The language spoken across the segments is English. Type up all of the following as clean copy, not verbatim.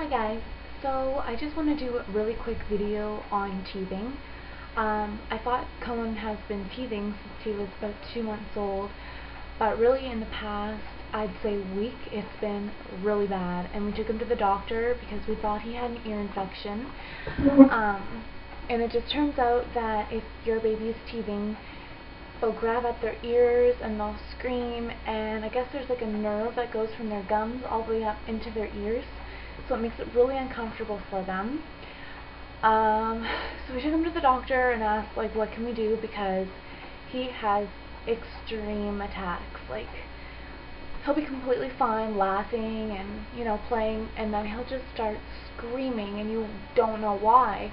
Hi guys, so I just want to do a really quick video on teething. I thought Cohen has been teething since he was about 2 months old, but really in the past, I'd say week, it's been really bad, and we took him to the doctor because we thought he had an ear infection. And it just turns out that if your baby is teething, they'll grab at their ears and they'll scream, and I guess there's like a nerve that goes from their gums all the way up into their ears, so it makes it really uncomfortable for them. So we took him to the doctor and asked, like, what can we do, because he has extreme attacks. Like, he'll be completely fine laughing and, you know, playing, and then he'll just start screaming and you don't know why.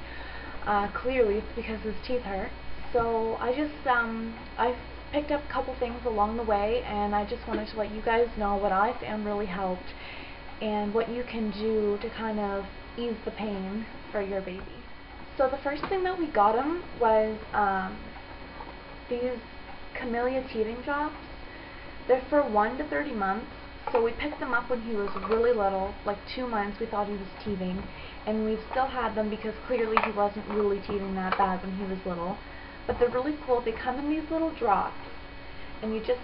Clearly it's because his teeth hurt. So I picked up a couple things along the way, and I just wanted to let you guys know what I found really helped and what you can do to kind of ease the pain for your baby. So the first thing that we got him was these Camellia teething drops. They're for 1 to 30 months. So we picked them up when he was really little, like 2 months. We thought he was teething, and we've still had them because clearly he wasn't really teething that bad when he was little. But they're really cool. They come in these little drops, and you just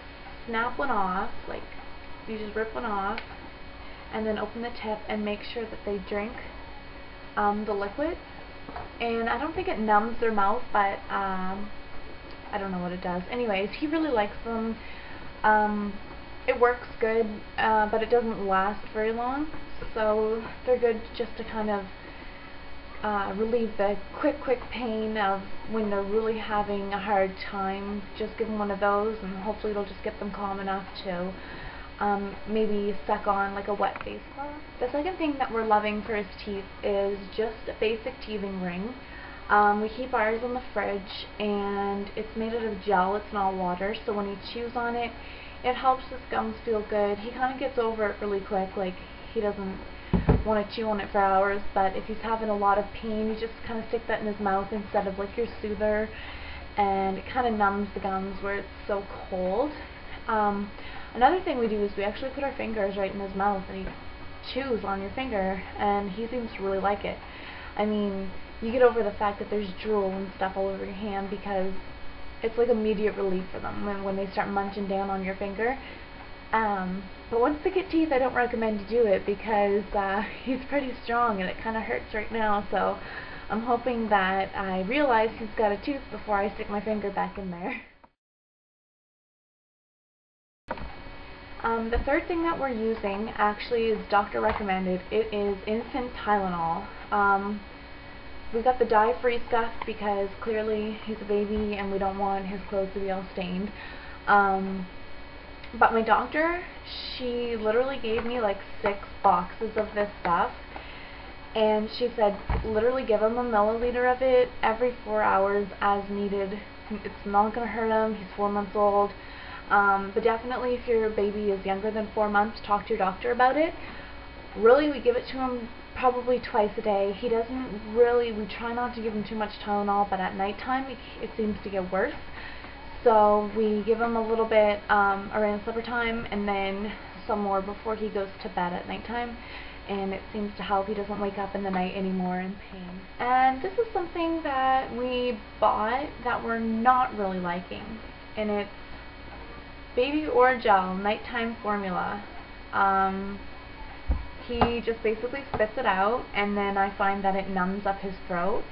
snap one off, like you just rip one off, and then open the tip and make sure that they drink the liquid. And I don't think it numbs their mouth, but I don't know what it does. Anyways, he really likes them. It works good, but it doesn't last very long, so they're good just to kind of relieve the quick pain of when they're really having a hard time. Just give them one of those, and hopefully it'll just get them calm enough to maybe suck on like a wet face cloth. The second thing that we're loving for his teeth is just a basic teething ring. We keep ours in the fridge, and it's made out of gel. It's not water, so when he chews on it, it helps his gums feel good. He kind of gets over it really quick. Like, he doesn't want to chew on it for hours, but if he's having a lot of pain, you just kind of stick that in his mouth instead of like your soother, and it kind of numbs the gums where it's so cold. Another thing we do is we actually put our fingers right in his mouth, and he chews on your finger, and he seems to really like it. I mean, you get over the fact that there's drool and stuff all over your hand, because it's like immediate relief for them when they start munching down on your finger. But once they get teeth, I don't recommend you do it, because he's pretty strong and it kind of hurts right now, so I'm hoping that I realize he's got a tooth before I stick my finger back in there. The third thing that we're using actually is doctor recommended. It is infant Tylenol. We got the dye-free stuff because clearly he's a baby and we don't want his clothes to be all stained. But my doctor, she literally gave me like 6 boxes of this stuff, and she said literally give him a milliliter of it every 4 hours as needed. It's not going to hurt him. He's 4 months old. But definitely if your baby is younger than 4 months, talk to your doctor about it. Really, we give it to him probably twice a day. He doesn't really, we try not to give him too much Tylenol, but at nighttime it seems to get worse. So we give him a little bit around supper time, and then some more before he goes to bed at nighttime, and it seems to help. He doesn't wake up in the night anymore in pain. And this is something that we bought that we're not really liking, and it's Baby Orajel nighttime formula. He just basically spits it out, and then I find that it numbs up his throat,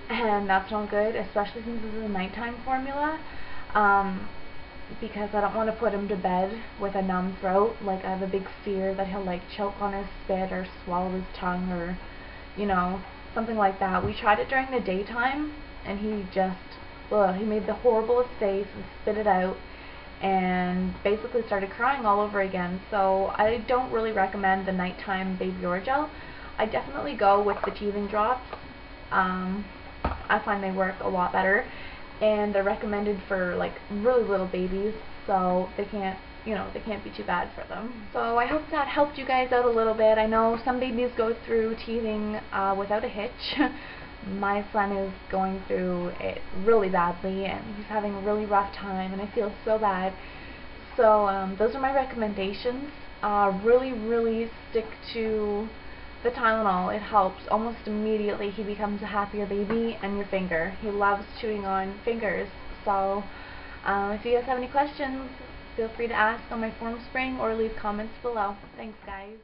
and that's not good, especially since this is a nighttime formula, because I don't want to put him to bed with a numb throat. Like, I have a big fear that he'll like choke on his spit or swallow his tongue, or, you know, something like that. We tried it during the daytime, and he just, he made the horriblest face and spit it out, and basically started crying all over again. So I don't really recommend the nighttime Baby Orajel. I definitely go with the teething drops. I find they work a lot better, and they're recommended for like really little babies, so they can't, you know, they can't be too bad for them. So I hope that helped you guys out a little bit. I know some babies go through teething without a hitch. My son is going through it really badly, and he's having a really rough time, and I feel so bad. So those are my recommendations. Really stick to the Tylenol, it helps. Almost immediately he becomes a happier baby. And your finger. He loves chewing on fingers. So if you guys have any questions, feel free to ask on my form spring or leave comments below. Thanks, guys.